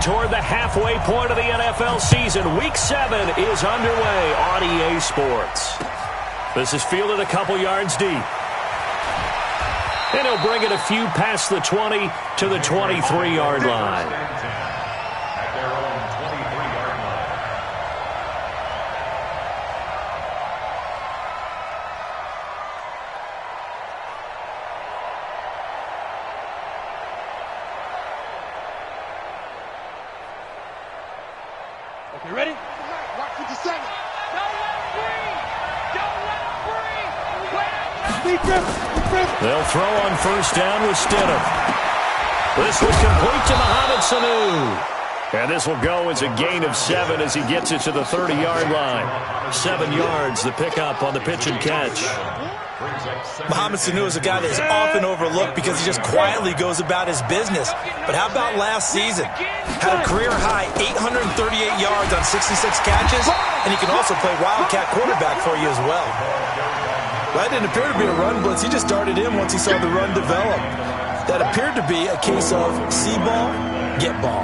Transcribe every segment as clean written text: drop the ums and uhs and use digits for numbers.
Toward the halfway point of the NFL season, Week 7 is underway on EA Sports. This is fielded a couple yards deep. And he'll bring it a few past the 20 to the 23-yard line. Okay, ready? Watch with the second. Don't let him breathe. Don't let him breathe. They'll throw on first down with Stidham. This was complete to Mohamed Sanu. And this will go as a gain of 7 as he gets it to the 30-yard line. 7 yards, the pickup on the pitch and catch. Mohamed Sanu is a guy that is often overlooked because he just quietly goes about his business. But how about last season? Had a career-high 838 yards on 66 catches, and he can also play wildcat quarterback for you as well. That didn't appear to be a run blitz. He just darted in once he saw the run develop. That appeared to be a case of see ball, get ball.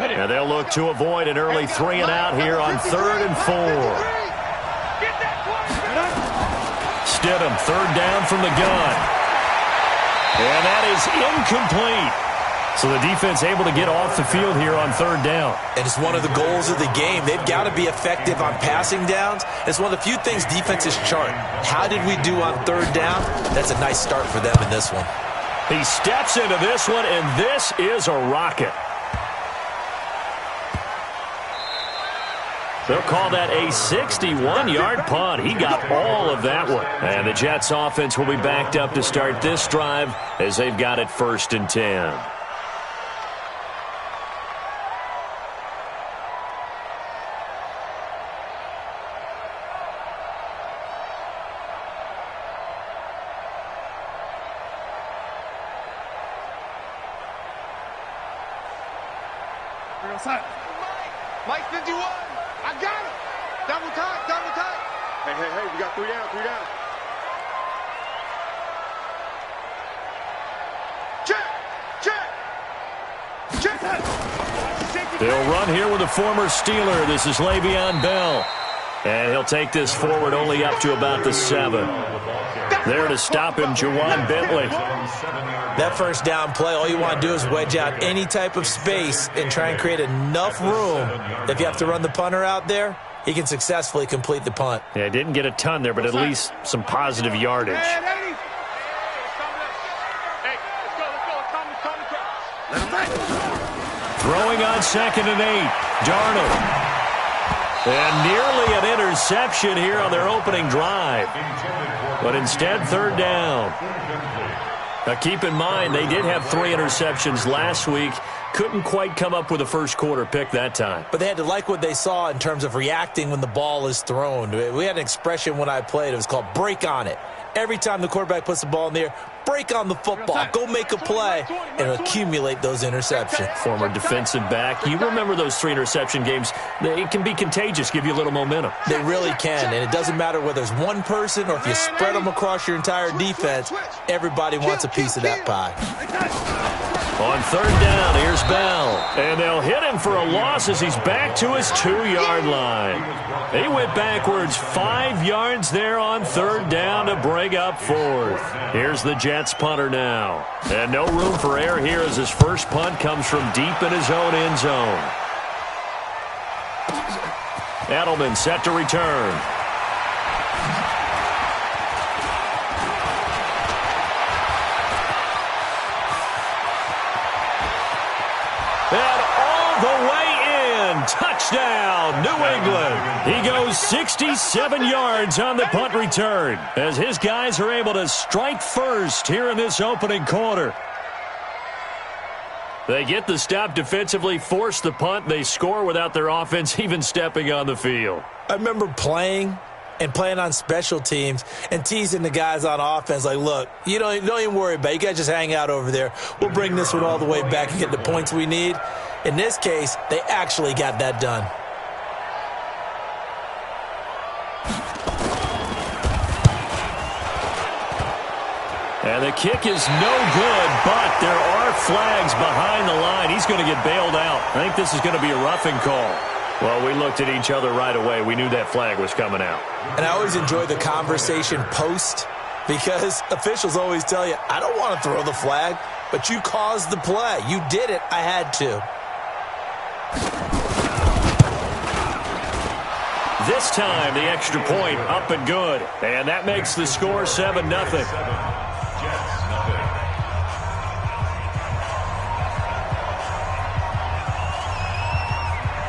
And they'll look to avoid an early 3 and out here on 3rd and 4. Stidham, 3rd down from the gun. And that is incomplete. So the defense able to get off the field here on 3rd down. And it's one of the goals of the game. They've got to be effective on passing downs. It's one of the few things defenses chart. How did we do on 3rd down? That's a nice start for them in this one. He steps into this one, and this is a rocket. They'll call that a 61-yard punt. He got all of that one. And the Jets offense will be backed up to start this drive as they've got it 1st and 10. Mike 51. I got it. Double time, double time. Hey, we got 3 down, 3 down. Check. They'll run here with a former Steeler. This is Le'Veon Bell. And he'll take this forward only up to about the 7. There to stop him, Juwan Bentley. That first down play, all you want to do is wedge out any type of space and try and create enough room. If you have to run the punter out there, he can successfully complete the punt. Yeah, didn't get a ton there, but at least some positive yardage. Throwing on 2nd and 8, Darnold. And nearly an interception here on their opening drive. But instead, 3rd down. Now, keep in mind, they did have 3 interceptions last week. Couldn't quite come up with a first quarter pick that time. But they had to like what they saw in terms of reacting when the ball is thrown. We had an expression when I played. It was called break on it. Every time the quarterback puts the ball in the air, break on the football. Go make a play and accumulate those interceptions. Former defensive back. You remember those 3 interception games. It can be contagious, give you a little momentum. They really can, and it doesn't matter whether it's one person or if you spread them across your entire defense. Everybody wants a piece of that pie. On 3rd down, here's Bell. And they'll hit him for a loss as he's back to his 2-yard line. He went backwards 5 yards there on 3rd down to bring up 4th. Here's the Jets punter now. And no room for error here as his first punt comes from deep in his own end zone. Edelman set to return. And all the way in. Touchdown, New England. He goes 67 yards on the punt return as his guys are able to strike first here in this opening quarter. They get the stop defensively, force the punt. They score without their offense even stepping on the field. I remember playing on special teams and teasing the guys on offense like, look, you don't even worry about it. You guys just hang out over there. We'll bring this one all the way back and get the points we need. In this case, they actually got that done. And the kick is no good, but there are flags behind the line. He's going to get bailed out. I think this is going to be a roughing call. Well, we looked at each other right away. We knew that flag was coming out. And I always enjoy the conversation post because officials always tell you, I don't want to throw the flag, but you caused the play. You did it. I had to. This time, the extra point up and good. And that makes the score 7-0.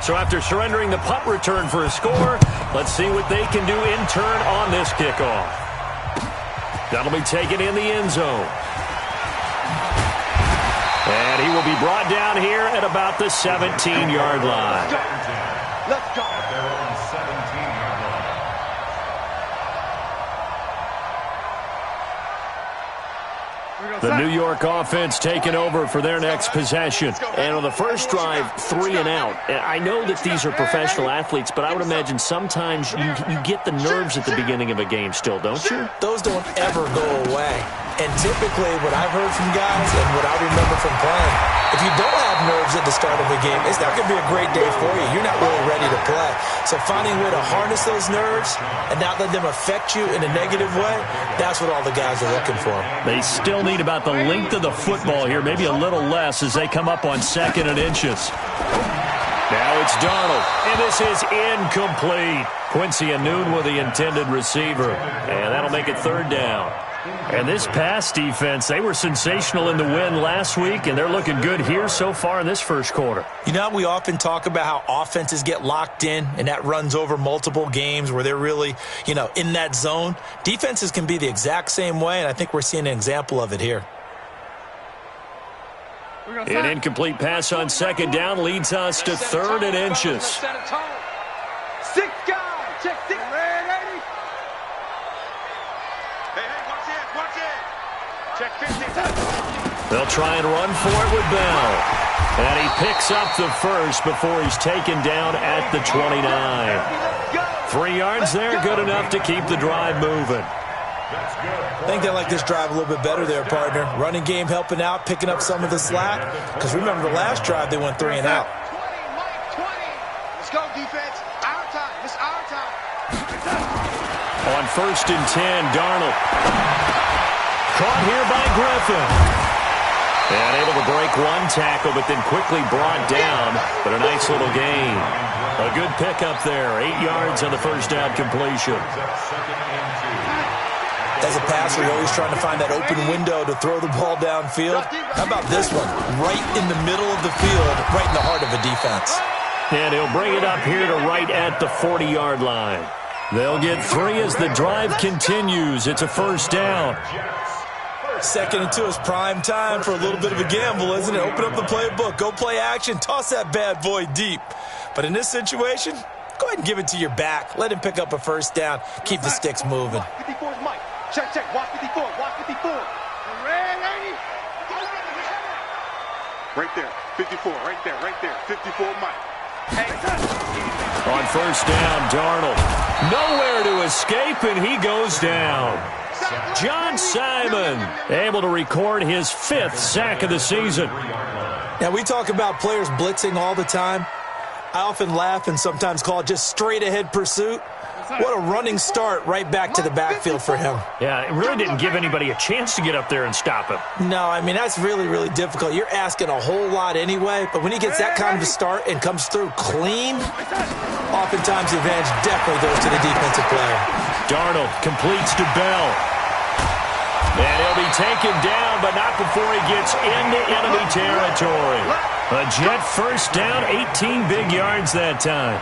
So after surrendering the punt return for a score, let's see what they can do in turn on this kickoff. That'll be taken in the end zone. And he will be brought down here at about the 17-yard line. Let's go. The New York offense taking over for their next possession. And on the first drive, 3 and out. I know that these are professional athletes, but I would imagine sometimes you get the nerves at the beginning of a game still, don't you? Those don't ever go away. And typically what I've heard from guys and what I remember from playing, if you don't have nerves at the start of a game, it's not going to be a great day for you. You're not really ready to play. So finding a way to harness those nerves and not let them affect you in a negative way, that's what all the guys are looking for. They still need about the length of the football here, maybe a little less as they come up on 2nd and inches. Now it's Darnold, and this is incomplete. Quincy Anoon with the intended receiver, and that'll make it 3rd down. And this pass defense, they were sensational in the win last week, and they're looking good here so far in this first quarter. You know, we often talk about how offenses get locked in, and that runs over multiple games where they're really, in that zone. Defenses can be the exact same way, and I think we're seeing an example of it here. An incomplete pass on 2nd down leads us to 3rd and inches. 6 guys. Check 6. Check 15. They'll try and run for it with Bell. And he picks up the first before he's taken down at the 29. 3 yards there, good enough to keep the drive moving. I think they like this drive a little bit better there, partner. Running game helping out, picking up some of the slack. Because remember, the last drive, they went 3 and out. 20. Let's go, defense. Our time. It's our time. On 1st and 10, Darnold. Caught here by Griffin. And able to break one tackle, but then quickly brought down. But a nice little gain. A good pickup there. 8 yards on the first down completion. As a passer, you're always trying to find that open window to throw the ball downfield. How about this one? Right in the middle of the field, right in the heart of a defense. And he'll bring it up here to right at the 40-yard line. They'll get 3 as the drive continues. It's a 1st down. 2nd and 2 is prime time for a little bit of a gamble, isn't it? Open up the playbook, go play action, toss that bad boy deep. But in this situation, go ahead and give it to your back. Let him pick up a 1st down. Keep the sticks moving. 54 is Mike. Check. Watch 54. Watch 54. Ready? Right there. 54. Right there. 54 Mike. On 1st down, Darnold. Nowhere to escape, and he goes down. John Simon able to record his 5th sack of the season. Now, we talk about players blitzing all the time. I often laugh and sometimes call it just straight-ahead pursuit. What a running start right back to the backfield for him. Yeah, it really didn't give anybody a chance to get up there and stop him. No, I mean, that's really, really difficult. You're asking a whole lot anyway, but when he gets that kind of a start and comes through clean, oftentimes the advantage definitely goes to the defensive player. Darnold completes to Bell. And he'll be taken down, but not before he gets into enemy territory. A Jet 1st down, 18 big yards that time.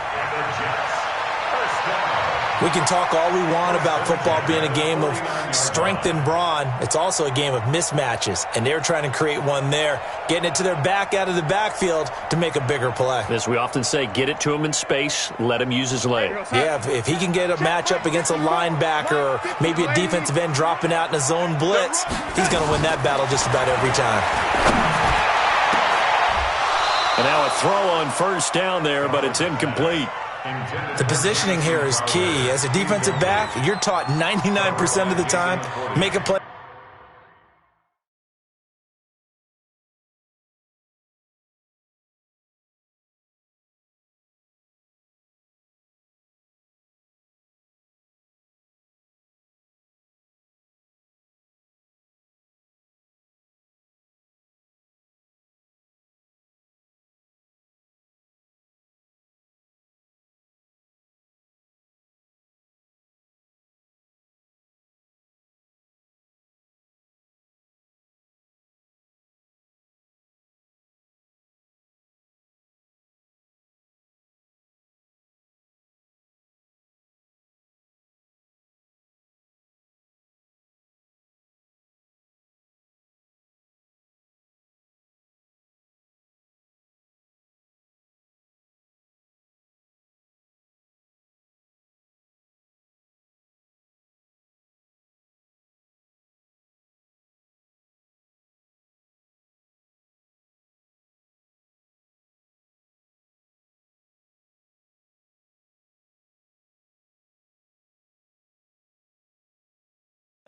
We can talk all we want about football being a game of strength and brawn. It's also a game of mismatches, and they're trying to create one there, getting it to their back out of the backfield to make a bigger play. As we often say, get it to him in space, let him use his leg. Yeah, if he can get a matchup against a linebacker or maybe a defensive end dropping out in a zone blitz, he's going to win that battle just about every time. And now a throw on 1st down there, but it's incomplete. The positioning here is key. As a defensive back, you're taught 99% of the time, make a play.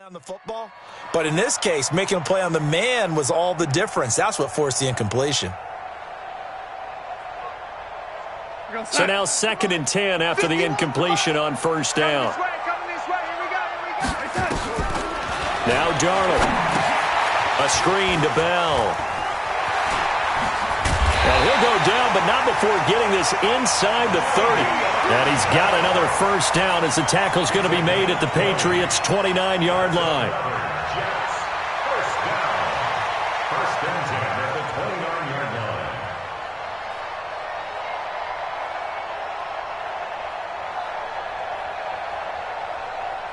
On the football, but in this case, making a play on the man was all the difference. That's what forced the incompletion. So now 2nd and 10 after the incompletion on first down. Now Darnold. A screen to Bell. And he'll go down, but not before getting this inside the 30. And he's got another first down as the tackle's going to be made at the Patriots' 29-yard line. First and 10 at the 29-yard line.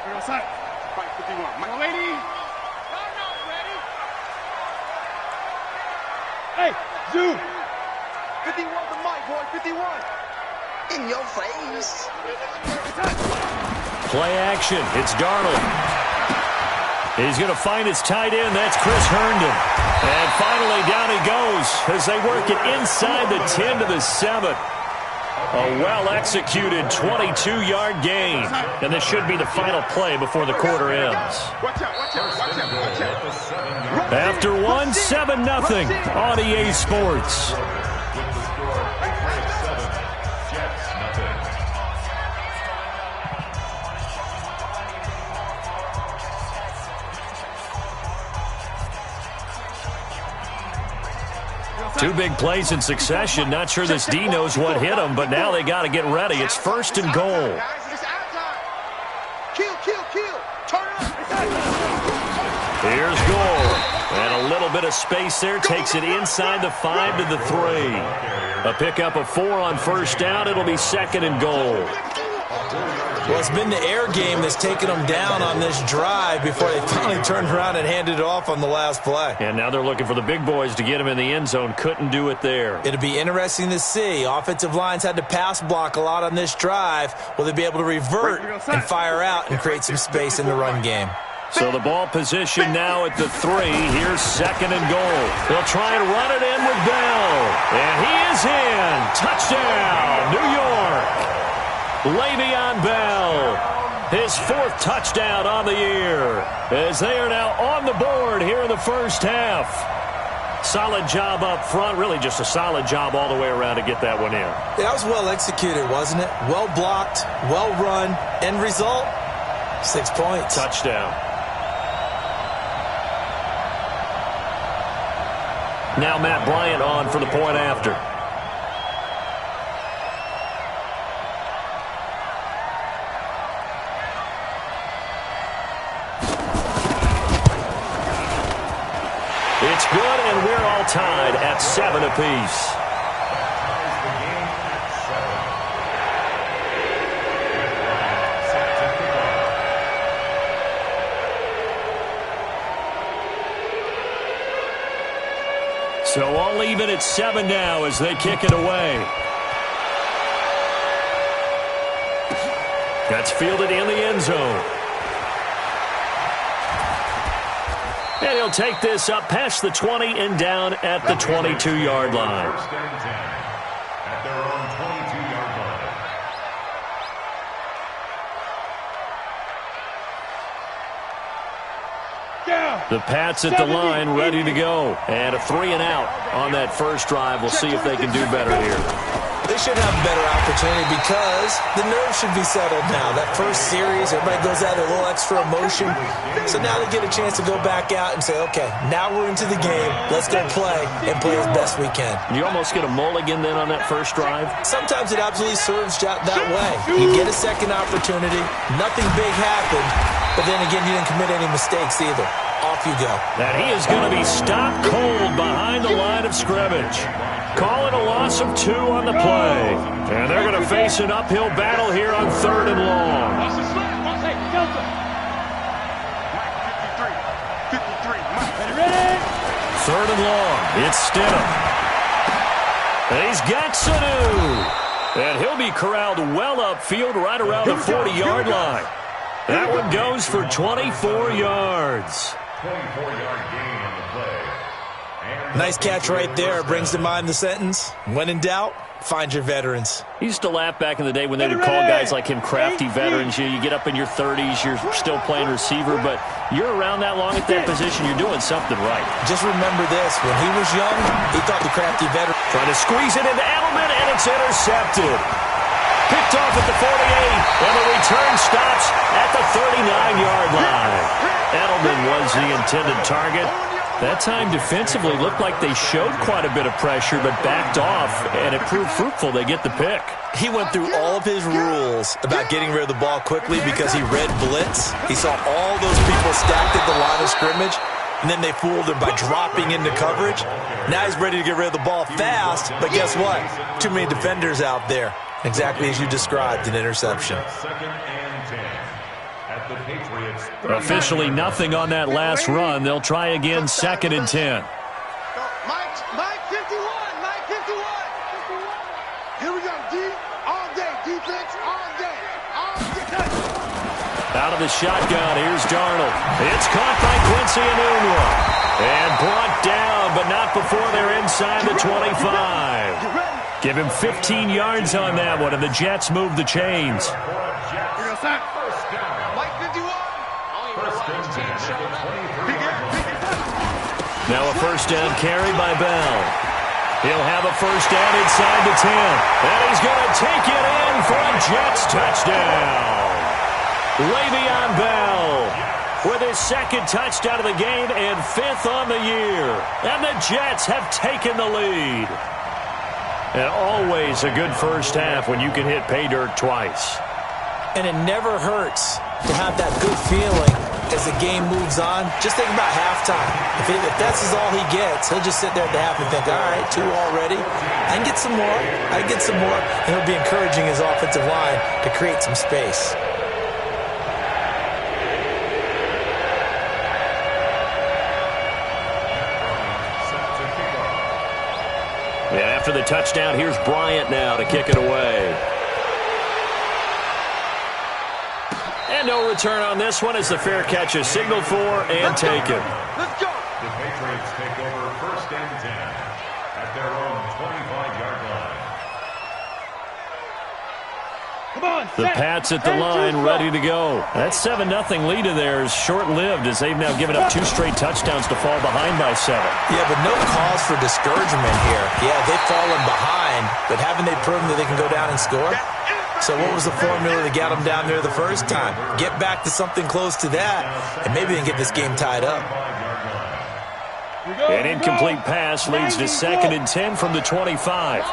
We're outside. Fight 51. My lady. I'm not ready. Hey, Zoom. 51 the mic, boy. 51. In your face. Play action. It's Darnold. He's going to find his tight end. That's Chris Herndon. And finally down he goes as they work it inside the 10 to the 7. A well-executed 22-yard gain. And this should be the final play before the quarter ends. After one, 7-0 on EA Sports. Two big plays in succession. Not sure this D knows what hit him, but now they got to get ready. It's 1st and goal. Here's goal. And a little bit of space there. Takes it inside the 5 to the 3. A pickup of 4 on first down. It'll be 2nd and goal. Well, it's been the air game that's taken them down on this drive before they finally turned around and handed it off on the last play. And now they're looking for the big boys to get him in the end zone. Couldn't do it there. It'll be interesting to see. Offensive lines had to pass block a lot on this drive. Will they be able to revert and fire out and create some space in the run game? So the ball position now at the 3. Here's 2nd and goal. They'll try and run it in with Bell. And he is in. Touchdown, New York. Le'Veon Bell, his 4th touchdown on the year, as they are now on the board here in the first half. Solid job up front, really just a solid job all the way around to get that one in. Yeah, that was well executed, wasn't it? Well blocked, well run. End result, 6 points. Touchdown. Now Matt Bryant on for the point after. It's good, and we're all tied at 7 apiece. So all even at 7 now as they kick it away. That's fielded in the end zone. And he'll take this up past the 20 and down at the 22-yard line. First and 10 at their own 22-yard line. The Pats at the line ready to go. And a 3 and out on that first drive. We'll see if they can do better here. They should have a better opportunity because the nerves should be settled now. That first series, everybody goes out with a little extra emotion. So now they get a chance to go back out and say, okay, now we're into the game. Let's go play and play as best we can. You almost get a mulligan then on that first drive? Sometimes it absolutely serves that way. You get a second opportunity. Nothing big happened. But then again, you didn't commit any mistakes either. Off you go. And he is going to be stopped cold behind the line of scrimmage. Calling a loss of 2 on the play. And they're going to face an uphill battle here on 3rd and long. 3rd and long. It's Stidham. And he's got Sanu. And he'll be corralled well upfield right around the 40-yard line. That one goes for 24 yards. 24-yard gain on the play. Nice catch right there. Brings to mind the sentence, when in doubt, Find your veterans. He used to laugh back in the day when they would call guys like him crafty veterans. You get up in your 30s, you're still playing receiver, but you're around that long at that position, you're doing something right. Just remember this. When he was young, he thought the crafty veteran... Trying to squeeze it into Edelman, and it's intercepted. Picked off at the 48, and the return stops at the 39-yard line. Edelman was the intended target. That time defensively looked like they showed quite a bit of pressure but backed off, and it proved fruitful. They get the pick. He went through all of his rules about getting rid of the ball quickly because he read blitz. He saw all those people stacked at the line of scrimmage, and then they fooled him by dropping into coverage. Now he's ready to get rid of the ball fast, but guess what? Too many defenders out there. Exactly as you described, an interception. Officially nothing on that last run. They'll try again, 2nd and 10. Mike 51, Mike 51. Here we go, D, all day, defense, all day, all day. Out of the shotgun, here's Darnold. It's caught by Quincy Enunwa. And brought down, but not before they're inside the 25. Give him 15 yards on that one, and the Jets move the chains. Now a first down carry by Bell. He'll have a first down inside the 10. And he's going to take it in for a Jets touchdown. Le'Veon Bell with his 2nd touchdown of the game and 5th on the year. And the Jets have taken the lead. And always a good first half when you can hit pay dirt twice. And it never hurts to have that good feeling as the game moves on. Just think about halftime. If that's all he gets, he'll just sit there at the half and think, all right, 2 already. I can get some more. I can get some more. And he'll be encouraging his offensive line to create some space. And after the touchdown, here's Bryant now to kick it away. And no return on this one as the fair catch is signaled for and taken. Let's go. The Patriots take over 1st and 10 at their own 25-yard line. Come on, The Pats at the line, ready to go. That 7-0 lead of theirs short-lived as they've now given up 2 straight touchdowns to fall behind by 7. Yeah, but no cause for discouragement here. Yeah, they've fallen behind, but haven't they proven that they can go down and score? So what was the formula that got them down there the first time? Get back to something close to that, and maybe they can get this game tied up. An incomplete pass leads to 2nd and 10 from the 25.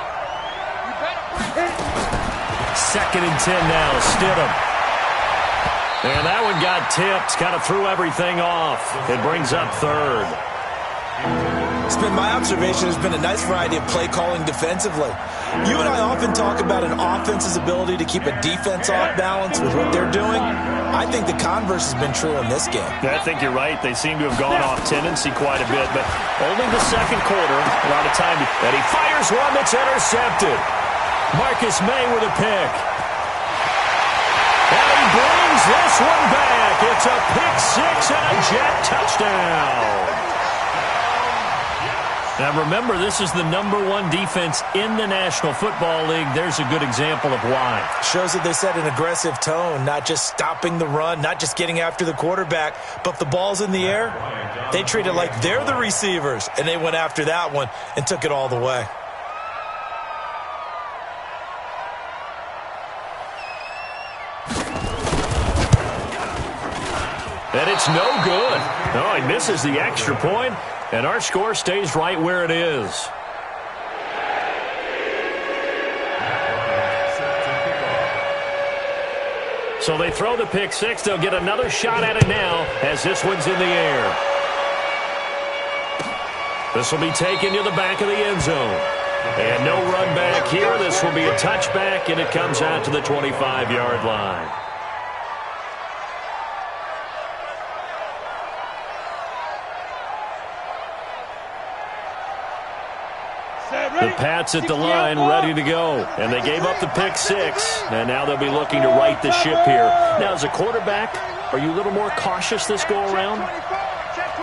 2nd and 10 now, Stidham. And that one got tipped, kind of threw everything off. It brings up 3rd. It's been my observation there's been a nice variety of play calling defensively. You and I often talk about an offense's ability to keep a defense off balance with what they're doing. I think the converse has been true in this game. I think you're right. They seem to have gone off tendency quite a bit, but only the 2nd quarter, a lot of time. And he fires one that's intercepted. Marcus May with a pick. And he brings this one back. It's a pick 6 and a Jet touchdown. Now remember, this is the #1 defense in the National Football League. There's a good example of why. Shows that they set an aggressive tone, not just stopping the run, not just getting after the quarterback, but if the ball's in the air, they treat it like they're the receivers, and they went after that one and took it all the way. And it's no good. Oh, he misses the extra point, and our score stays right where it is. So they throw the pick 6. They'll get another shot at it now as this one's in the air. This will be taken to the back of the end zone. And no run back here. This will be a touchback, and it comes out to the 25-yard line. The Pats at the line, ready to go. And they gave up the pick 6, and now they'll be looking to right the ship here. Now, as a quarterback, are you a little more cautious this go-around?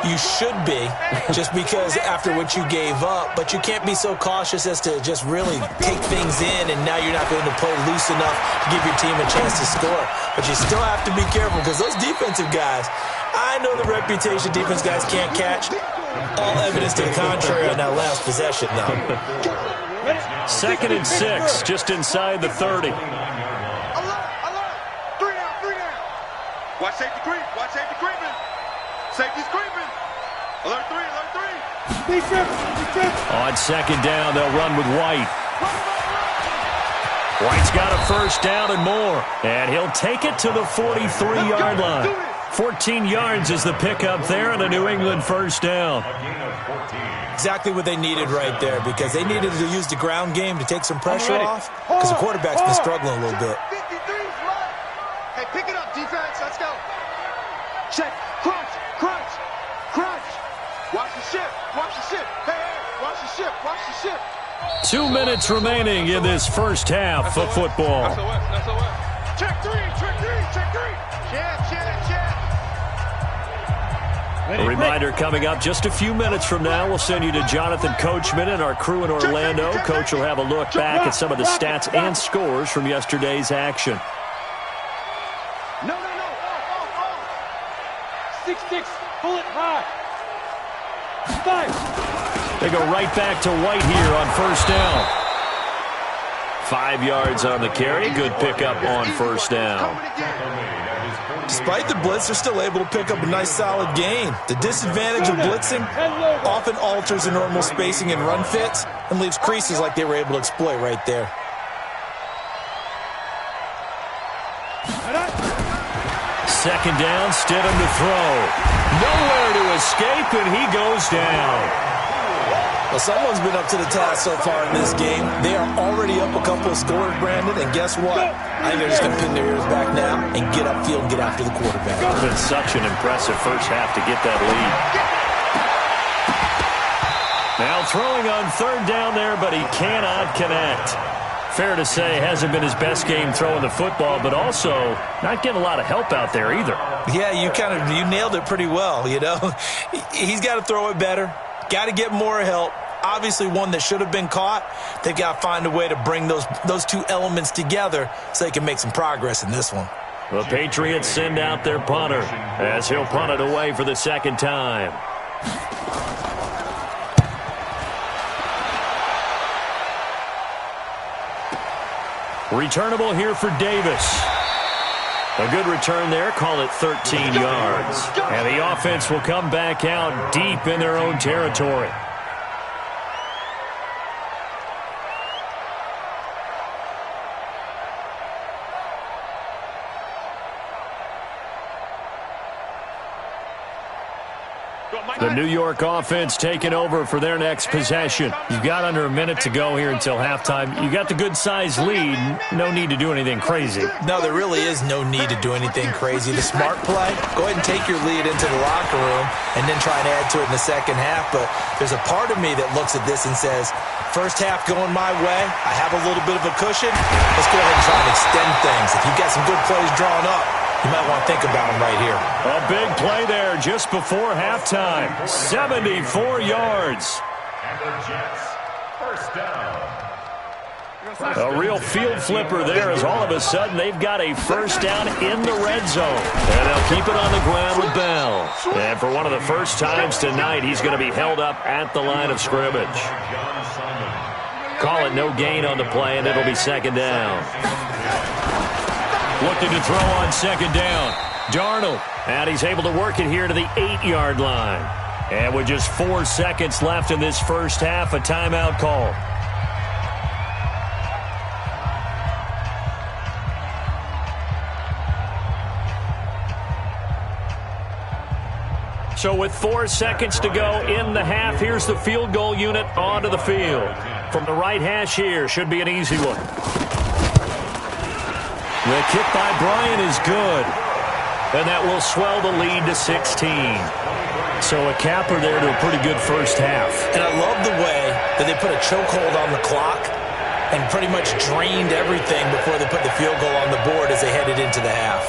You should be, just because after what you gave up, but you can't be so cautious as to just really take things in, and now you're not going to play loose enough to give your team a chance to score. But you still have to be careful, because those defensive guys, I know the reputation defense guys can't catch. All evidence to the contrary on that last possession, though. 2nd and 6, just inside the 30. Alert! 3 down. Watch safety creep. Safety's creeping. Alert 3. On 2nd down, they'll run with White. White's got a first down and more. And he'll take it to the 43-yard line. 14 yards is the pickup there and a New England first down. Exactly what they needed right there, because they needed to use the ground game to take some pressure off, because the quarterback's been struggling a little bit. 53's right. Hey, pick it up, defense. Let's go. Check. Crunch. Watch the ship. Hey, watch the ship. 2 minutes remaining in this first half of football. Check three. A reminder coming up just a few minutes from now. We'll send you to Jonathan Coachman and our crew in Orlando. Coach will have a look back at some of the stats and scores from yesterday's action. No. 6-6. Pull it high. 5. They go right back to White here on first down. 5 yards on the carry. Good pickup on first down. Despite the blitz, they're still able to pick up a nice, solid gain. The disadvantage of blitzing often alters the normal spacing and run fits and leaves creases like they were able to exploit right there. Second down, Stidham to throw. Nowhere to escape, and he goes down. Well, someone's been up to the task so far in this game. They are already up a couple of scores, Brandon, and guess what? I think they're just going to pin their ears back now and get upfield and get after the quarterback. It's been such an impressive first half to get that lead. Now throwing on third down there, but he cannot connect. Fair to say, hasn't been his best game throwing the football, but also not getting a lot of help out there either. Yeah, you nailed it pretty well, you know. He's got to throw it better. Got to get more help. Obviously one that should have been caught. They've got to find a way to bring those two elements together so they can make some progress in this one. The Patriots send out their punter as he'll punt it away for the second time. Returnable here for Davis. A good return there. Call it 13 yards. And the offense will come back out deep in their own territory. The New York offense taking over for their next possession. You've got under a minute to go here until halftime. You got the good-sized lead. No need to do anything crazy. No, there really is no need to do anything crazy. The smart play, go ahead and take your lead into the locker room and then try and add to it in the second half. But there's a part of me that looks at this and says, first half going my way, I have a little bit of a cushion. Let's go ahead and try and extend things. If you've got some good plays drawn up, you might want to think about them right here. A big play there just before halftime. 74 yards. And the Jets, first down. A real field flipper there as all of a sudden they've got a first down in the red zone. And they'll keep it on the ground with Bell. And for one of the first times tonight, he's going to be held up at the line of scrimmage. Call it no gain on the play, and it'll be second down. Looking to throw on second down. Darnold, and he's able to work it here to the 8-yard line. And with just 4 seconds left in this first half, a timeout call. So with 4 seconds to go in the half, here's the field goal unit onto the field. From the right hash here, should be an easy one. The kick by Bryant is good. And that will swell the lead to 16. So a capper there to a pretty good first half. And I love the way that they put a chokehold on the clock and pretty much drained everything before they put the field goal on the board as they headed into the half.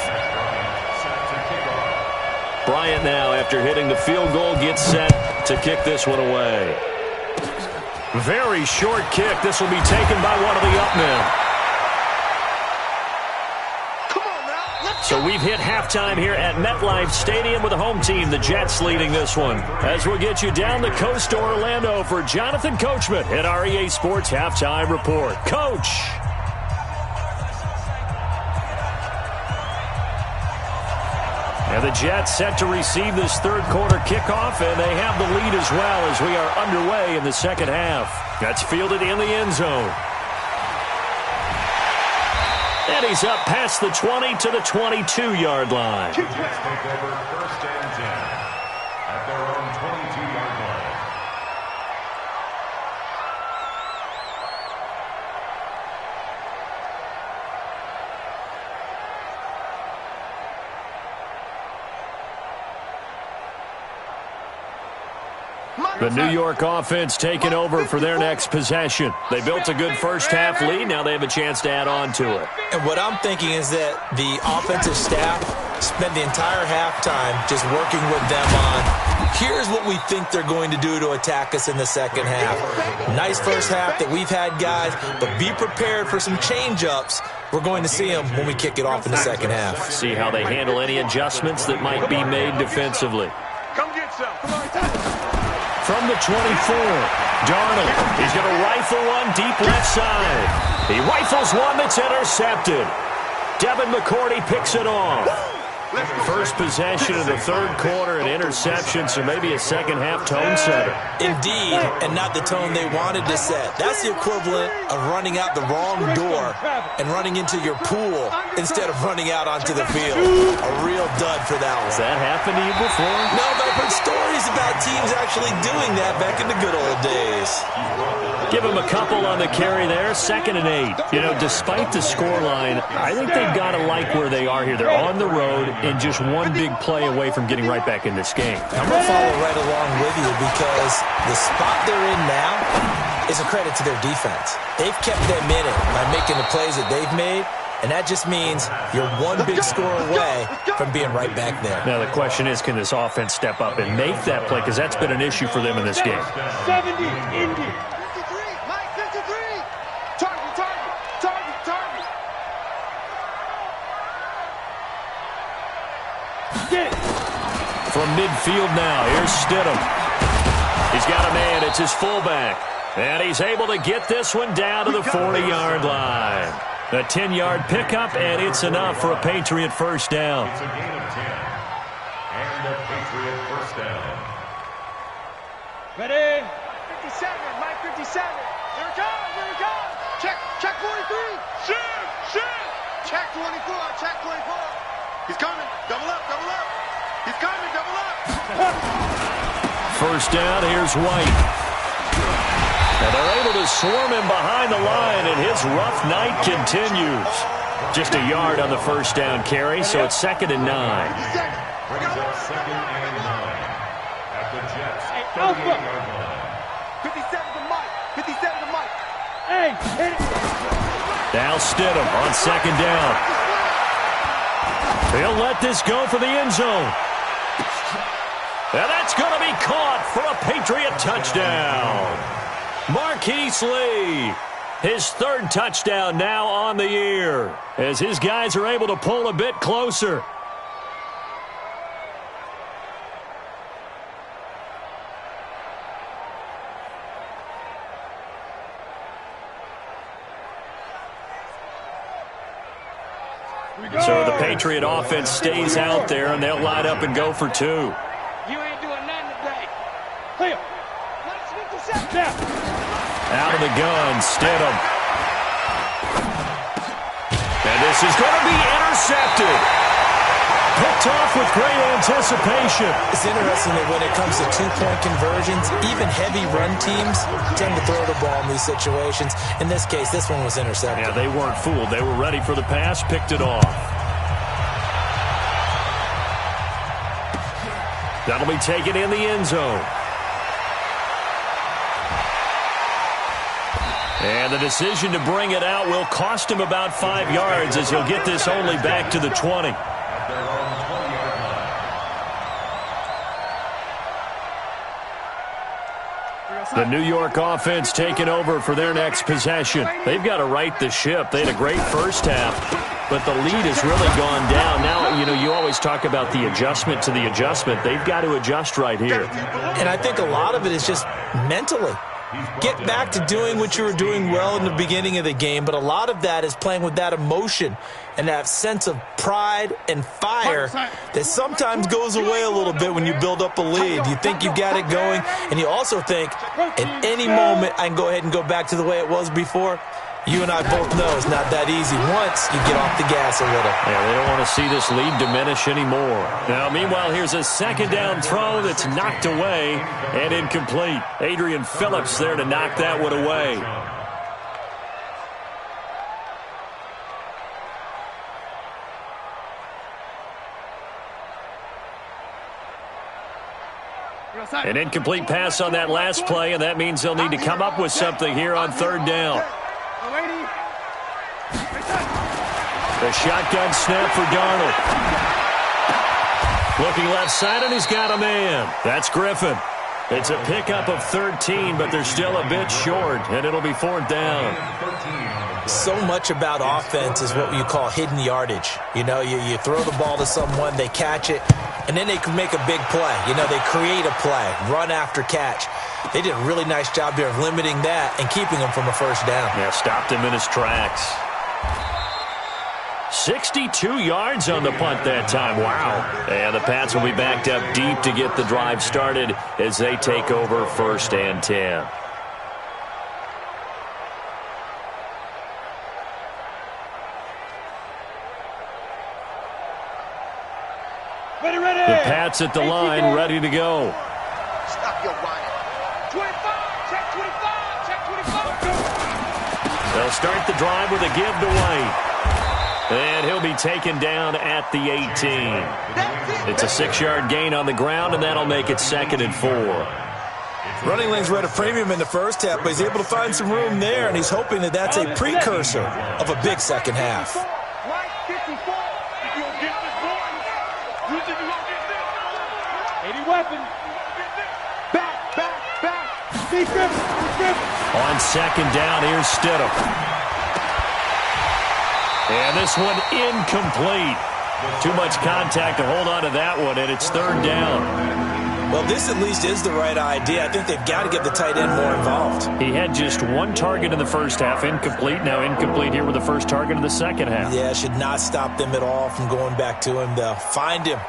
Bryant now, after hitting the field goal, gets set to kick this one away. Very short kick. This will be taken by one of the up men. So we've hit halftime here at MetLife Stadium with the home team, the Jets, leading this one. As we'll get you down the coast to Orlando for Jonathan Coachman at our EA Sports Halftime Report. Coach. And the Jets set to receive this third quarter kickoff, and they have the lead as well as we are underway in the second half. That's fielded in the end zone. And he's up past the 20 to the 22-yard line. Jets take over first and 10 at their own 22-yard line. The New York offense taking over for their next possession. They built a good first-half lead. Now they have a chance to add on to it. And what I'm thinking is that the offensive staff spent the entire halftime just working with them on, here's what we think they're going to do to attack us in the second half. Nice first half that we've had, guys, but be prepared for some change-ups. We're going to see them when we kick it off in the second half. See how they handle any adjustments that might be made defensively. Come get some. Come on, from the 24, Darnold. He's going to rifle one deep left side. He rifles one that's intercepted. Devin McCourty picks it off. First possession of the third quarter, an interception, so maybe a second-half tone setter. Indeed, and not the tone they wanted to set. That's the equivalent of running out the wrong door and running into your pool instead of running out onto the field. A real dud for that one. Has that happened to you before? No, but I've heard stories about teams actually doing that back in the good old days. Give him a couple on the carry there, 2nd and 8. You know, despite the scoreline, I think they've got to like where they are here. They're on the road and just one big play away from getting right back in this game. I'm going to follow right along with you because the spot they're in now is a credit to their defense. They've kept them in it by making the plays that they've made, and that just means you're one big score away from being right back there. Now the question is, can this offense step up and make that play? Because that's been an issue for them in this game. 70, Indy. From midfield now, here's Stidham. He's got a man, it's his fullback. And he's able to get this one down to the 40-yard line. A 10-yard pickup, and it's enough for a Patriot first down. It's a gain of 10. And a Patriot first down. Ready? 57, Mike 57. Here it comes, here it comes. Check 43. Shoot. Check 24, check 24. He's coming, double up. He's coming, double up. First down, here's White. And they're able to swarm him behind the line, and his rough night continues. Just a yard on the first down carry, so it's 2nd and 9. Brings up 2nd and 9 at the Jets' 38-yard line. 57 to Mike. Hey, hit it. Now Stidham on 2nd down. He'll let this go for the end zone. And that's going to be caught for a Patriot touchdown. Marquise Lee, his 3rd touchdown now on the year, as his guys are able to pull a bit closer. So the Patriot offense stays out there, and they'll line up and go for 2. You ain't doing nothing today. Clear. Out of the gun, Stidham. And this is going to be intercepted. Picked off with great anticipation. It's interesting that when it comes to two-point conversions, even heavy run teams tend to throw the ball in these situations. In this case, this one was intercepted. Yeah, they weren't fooled. They were ready for the pass, picked it off. That'll be taken in the end zone. And the decision to bring it out will cost him about 5 yards, as he'll get this only back to the 20. The New York offense taking over for their next possession. They've got to right the ship. They had a great first half, but the lead has really gone down. Now, you always talk about the adjustment to the adjustment. They've got to adjust right here. And I think a lot of it is just mentally. Get back to doing what you were doing well in the beginning of the game, but a lot of that is playing with that emotion and that sense of pride and fire that sometimes goes away a little bit when you build up a lead. You think you got it going, and you also think at any moment I can go ahead and go back to the way it was before. You and I both know it's not that easy once you get off the gas a little. Yeah, they don't want to see this lead diminish anymore. Now, meanwhile, here's a second down throw that's knocked away and incomplete. Adrian Phillips there to knock that one away. An incomplete pass on that last play, and that means they'll need to come up with something here on third down. The shotgun snap for Darnold. Looking left side, and he's got a man. That's Griffin. It's a pickup of 13, but they're still a bit short, and it'll be fourth down. So much about offense is what you call hidden yardage. You throw the ball to someone, they catch it, and then they can make a big play. They create a play, run after catch. They did a really nice job there of limiting that and keeping him from a first down. Yeah, stopped him in his tracks. 62 yards on the punt that time. Wow. And the Pats will be backed up deep to get the drive started as they take over first and 10. The Pats at the line, ready to go. Stop your whining. 25, check 25, check 25. They'll start the drive with a give to White. And he'll be taken down at the 18. It's a 6-yard gain on the ground, and that'll make it 2nd and 4. Running lanes were at a premium in the first half, but he's able to find some room there, and he's hoping that that's a precursor of a big second half. Right 54. If you don't get this, boys, you think you're going to get this? 80 weapon. Back. Steve Griffin. On second down, here's Stidham. And this one incomplete. Too much contact to hold on to that one, and it's third down. Well, this at least is the right idea. I think they've got to get the tight end more involved. He had just one target in the first half, incomplete. Now incomplete here with the first target in the second half. Yeah, should not stop them at all from going back to him, though. Find him.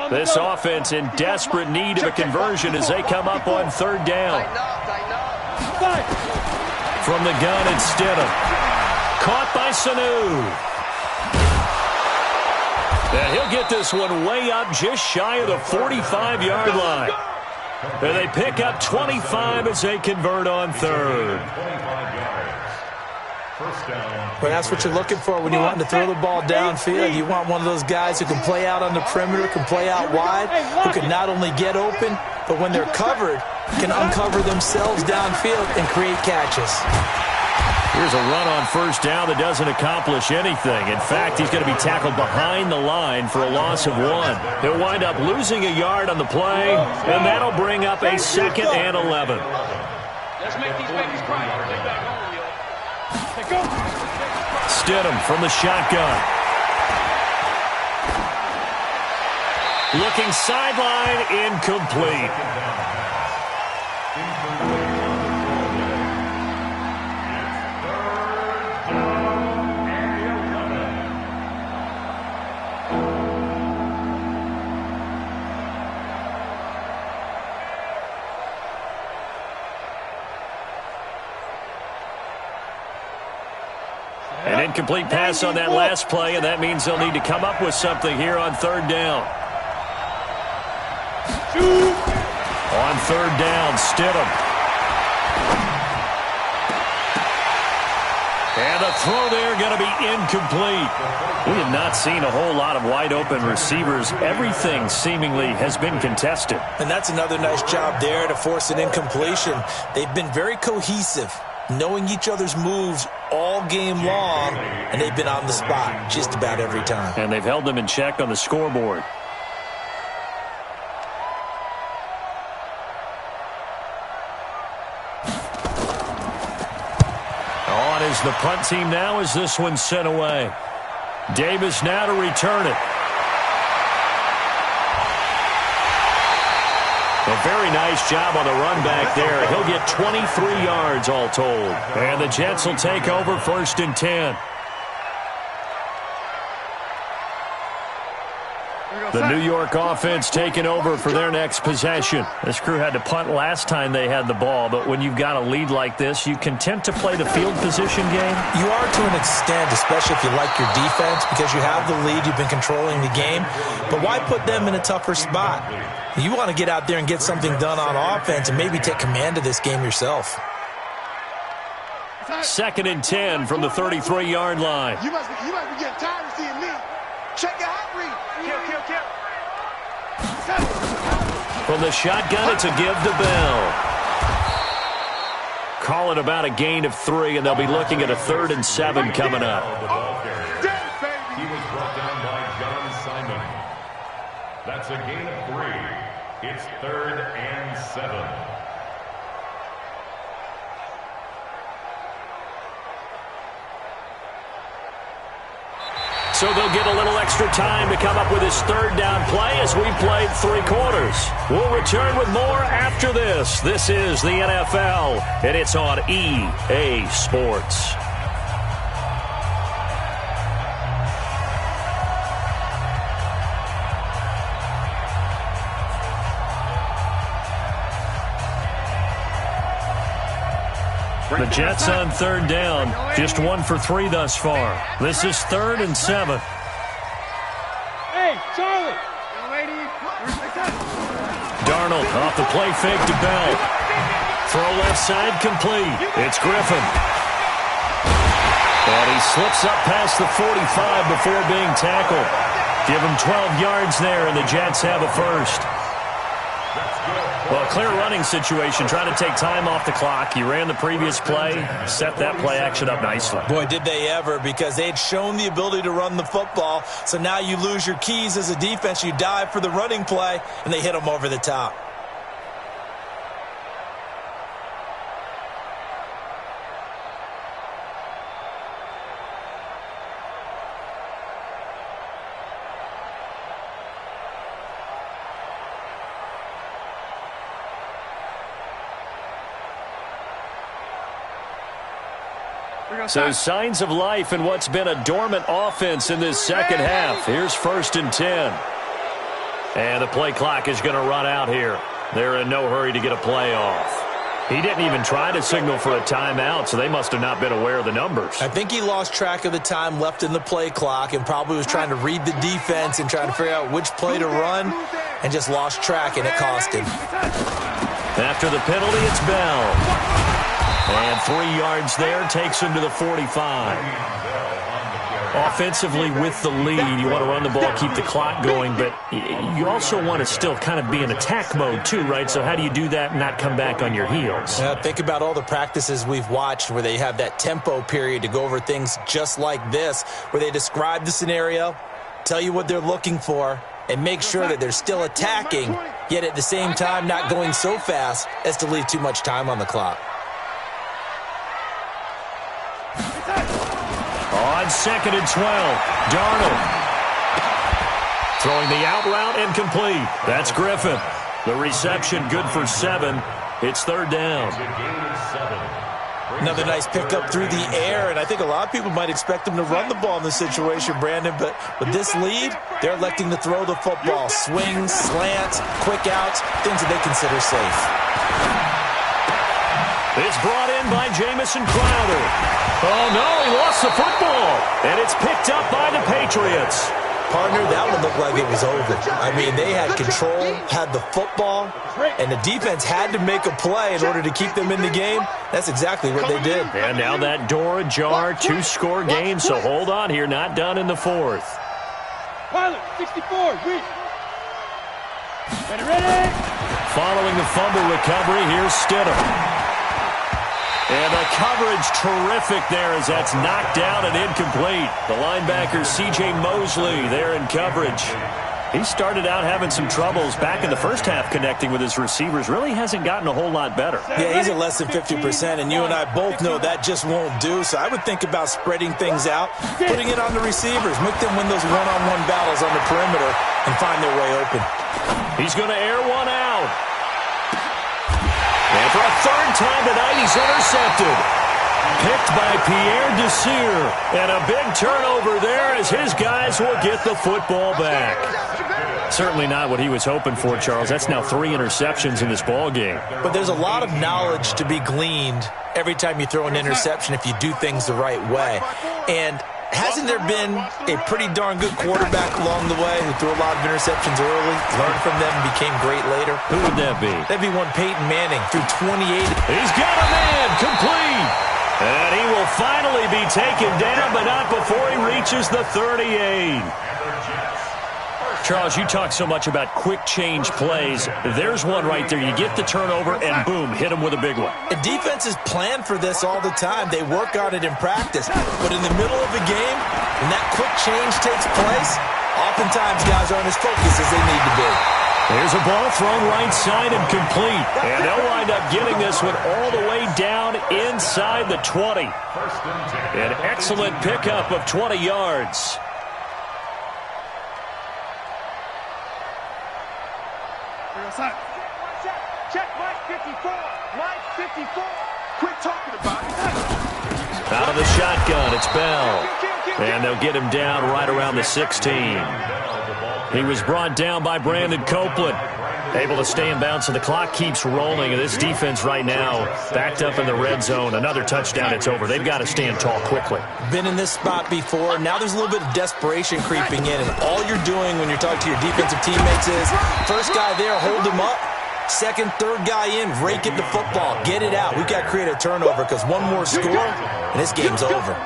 This offense in desperate need of a conversion as they come up on third down. From the gun, it's Stidham. Caught by Sanu. And he'll get this one way up just shy of the 45-yard line. And they pick up 25 as they convert on third. Well, that's what you're looking for when you want to throw the ball downfield. You want one of those guys who can play out on the perimeter, can play out wide, who can not only get open, but when they're covered, can uncover themselves downfield and create catches. Here's a run on first down that doesn't accomplish anything. In fact, he's going to be tackled behind the line for a loss of 1. He'll wind up losing a yard on the play, and that'll bring up a 2nd and 11. Let's make these babies cry. Get back home, yo. Go. Stidham from the shotgun. Looking sideline, incomplete. An incomplete pass on that last play, and that means they'll need to come up with something here on third down. On third down, Stidham. And the throw there going to be incomplete. We have not seen a whole lot of wide-open receivers. Everything seemingly has been contested. And that's another nice job there to force an incompletion. They've been very cohesive. knowing each other's moves all game long, and they've been on the spot just about every time. And they've held them in check on the scoreboard. On is the punt team now as this one's sent away. Davis now to return it. A very nice job on the run back there. He'll get 23 yards all told. And the Jets will take over 1st and 10. The New York offense taking over for their next possession. This crew had to punt last time they had the ball, but when you've got a lead like this, you content to play the field position game? You are to an extent, especially if you like your defense, because you have the lead, you've been controlling the game. But why put them in a tougher spot? You want to get out there and get something done on offense and maybe take command of this game yourself. 2nd and 10 from the 33-yard line. You must be getting tired of seeing me. Check your hot read. Kill. From the shotgun, it's a give to Bell. Call it about a gain of 3, and they'll be looking at a 3rd and 7 coming up. He was brought down by John Simon. That's a gain of 3. It's 3rd and 7. So they'll get a little extra time to come up with his 3rd down play as we played 3 quarters. We'll return with more after this. This is the NFL, and it's on EA Sports. The Jets on 3rd down. Just 1 for 3 thus far. This is 3rd and 7. Hey, Charlie. Darnold off the play fake to Bell. Throw left side complete. It's Griffin. And he slips up past the 45 before being tackled. Give him 12 yards there, and the Jets have a 1st. Well, a clear running situation, trying to take time off the clock. He ran the previous play, set that play action up nicely. Boy, did they ever, because they had shown the ability to run the football. So now you lose your keys as a defense. You dive for the running play, and they hit them over the top. So signs of life in what's been a dormant offense in this second half. Here's 1st and 10. And the play clock is going to run out here. They're in no hurry to get a play off. He didn't even try to signal for a timeout, so they must have not been aware of the numbers. I think he lost track of the time left in the play clock and probably was trying to read the defense and trying to figure out which play to run and just lost track, and it cost him. After the penalty, it's Bell. And 3 yards there takes him to the 45. Offensively with the lead, you want to run the ball, keep the clock going, but you also want to still kind of be in attack mode too, right? So how do you do that and not come back on your heels? Think about all the practices we've watched where they have that tempo period to go over things just like this, where they describe the scenario, tell you what they're looking for, and make sure that they're still attacking, yet at the same time not going so fast as to leave too much time on the clock. On 2nd and 12, Darnold. Throwing the out route incomplete. That's Griffin. The reception good for 7. It's 3rd down. Another nice pickup through the air, and I think a lot of people might expect them to run the ball in this situation, Brandon, but with this lead, they're electing to throw the football. Swings, slants, quick outs, things that they consider safe. It's brought in by Jamison Crowder. Oh, no, he lost the football. And it's picked up by the Patriots. Partner, that one looked like it was over. I mean, they had control, had the football, and the defense had to make a play in order to keep them in the game. That's exactly what they did. And now that door ajar, 2-score game, so hold on here, not done in the 4th. Pilot, 64, reach. Ready. Following the fumble recovery, here's Stidham. And the coverage terrific there as that's knocked down and incomplete. The linebacker, C.J. Mosley, there in coverage. He started out having some troubles back in the first half connecting with his receivers. Really hasn't gotten a whole lot better. Yeah, he's at less than 50%, and you and I both know that just won't do. So I would think about spreading things out, putting it on the receivers, make them win those one-on-one battles on the perimeter and find their way open. He's going to air one out. And for a third time tonight, he's intercepted. Picked by Pierre Desir. And a big turnover there as his guys will get the football back. Certainly not what he was hoping for, Charles. That's now 3 interceptions in this ball game. But there's a lot of knowledge to be gleaned every time you throw an interception if you do things the right way. And hasn't there been a pretty darn good quarterback along the way who threw a lot of interceptions early, learned from them, and became great later? Who would that be? That'd be one Peyton Manning, threw 28. He's got a man, complete. And he will finally be taken down, but not before he reaches the 38. Charles, you talk so much about quick change plays. There's one right there. You get the turnover, and boom, hit him with a big one. And defenses plan for this all the time. They work on it in practice. But in the middle of the game, when that quick change takes place, oftentimes guys aren't as focused as they need to be. There's a ball thrown right side and complete. And they'll wind up getting this one all the way down inside the 20. An excellent pickup of 20 yards. Check Mike 54. Mike 54. Quit talking about it. Out of the shotgun, it's Bell. And they'll get him down right around the 16. He was brought down by Brandon Copeland. Able to stay in bounds, so the clock keeps rolling. And this defense right now backed up in the red zone. Another touchdown, it's over. They've got to stand tall quickly. Been in this spot before. Now there's a little bit of desperation creeping in. And all you're doing when you're talking to your defensive teammates is, first guy there, hold him up. Second, third guy in, rake at the football. Get it out. We've got to create a turnover because one more score, and this game's over.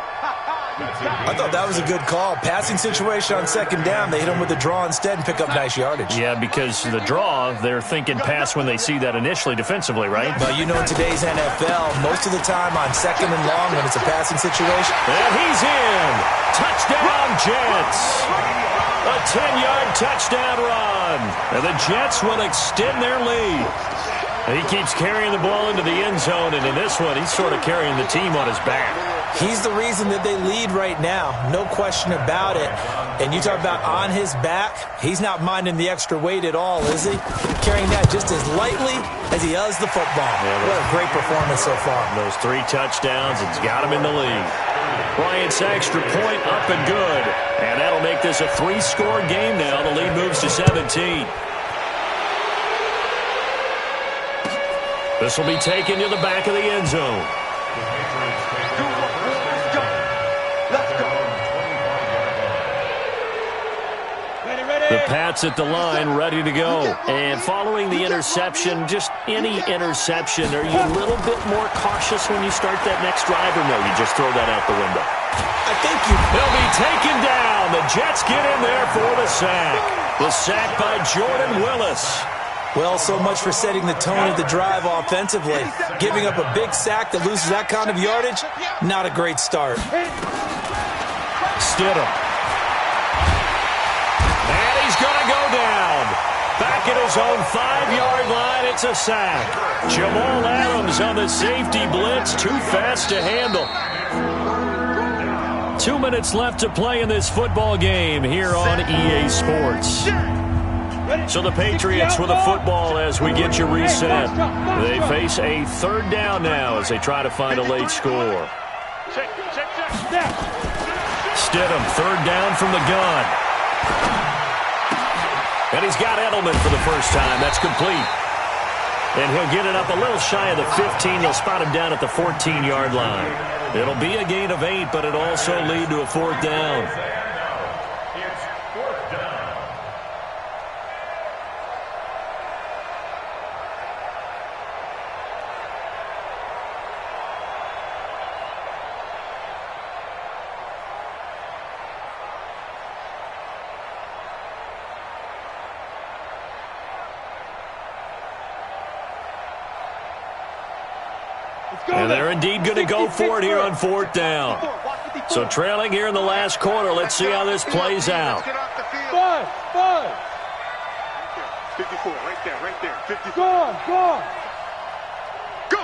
I thought that was a good call. Passing situation on second down. They hit him with a draw instead and pick up nice yardage. Yeah, because the draw, they're thinking pass when they see that initially defensively, right? But you know, in today's NFL, most of the time on second and long when it's a passing situation. And he's in. Touchdown, Jets. A 10-yard touchdown run. And the Jets will extend their lead. He keeps carrying the ball into the end zone, and in this one, he's sort of carrying the team on his back. He's the reason that they lead right now. No question about it. And you talk about on his back, he's not minding the extra weight at all, is he? Carrying that just as lightly as he does the football. Yeah, what a great performance so far. Those 3 touchdowns, it's got him in the lead. Bryant's extra point up and good. And that'll make this a 3-score game now. The lead moves to 17. This will be taken to the back of the end zone. The Pats at the line, ready to go. And following the interception, just any interception, are you a little bit more cautious when you start that next drive, or no, you just throw that out the window? I think they'll be taken down. The Jets get in there for the sack. The sack by Jordan Willis. Well, so much for setting the tone of the drive offensively. Giving up a big sack that loses that kind of yardage, not a great start. Stidham. And he's going to go down. Back at his own 5-yard line, it's a sack. Jamal Adams on the safety blitz, too fast to handle. 2 minutes left to play in this football game here on EA Sports. So the Patriots with a football as we get you reset. They face a third down now as they try to find a late score. Stidham, third down from the gun. And he's got Edelman for the first time. That's complete. And he'll get it up a little shy of the 15. They'll spot him down at the 14-yard line. It'll be a gain of 8, but it'll also lead to a fourth down. And they're indeed going to go for it here on fourth down. So trailing here in the last quarter. Let's see how this plays out. 5. 54, right there. 54. Go.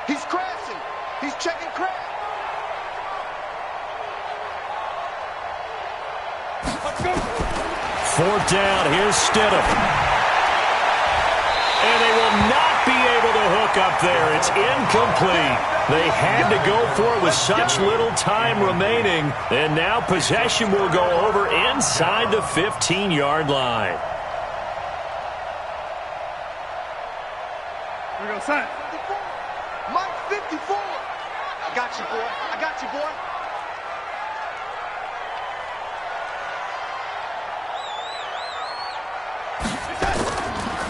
He's crashing. He's checking crash. Fourth down. Here's Stidham. And they will not be able to hook up there. It's incomplete. They had to go for it with such little time remaining. And now possession will go over inside the 15-yard line. Here we go, son. Mike 54. I got you, boy.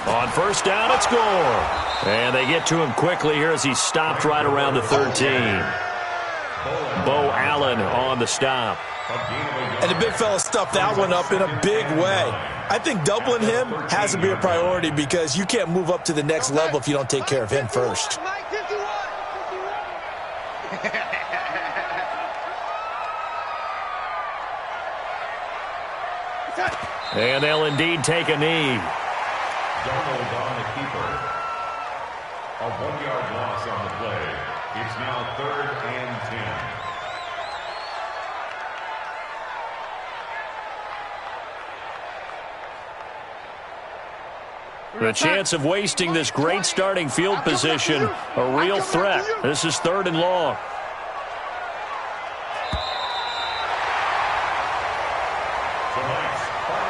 On first down, it's Gore. And they get to him quickly here as he stopped right around the 13. Bo Allen on the stop. And the big fella stuffed that one up in a big way. I think doubling him has to be a priority because you can't move up to the next level if you don't take care of him first. Mike 51. And they'll indeed take a knee. Darnold on the keeper. A 1-yard loss on the play. It's now 3rd and 10. The chance of wasting this great starting field position, a real threat. This is 3rd and long.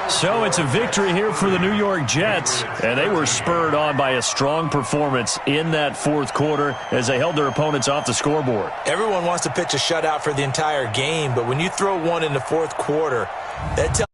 So it's a victory here for the New York Jets, and they were spurred on by a strong performance in that fourth quarter as they held their opponents off the scoreboard. Everyone wants to pitch a shutout for the entire game, but when you throw one in the fourth quarter, that tells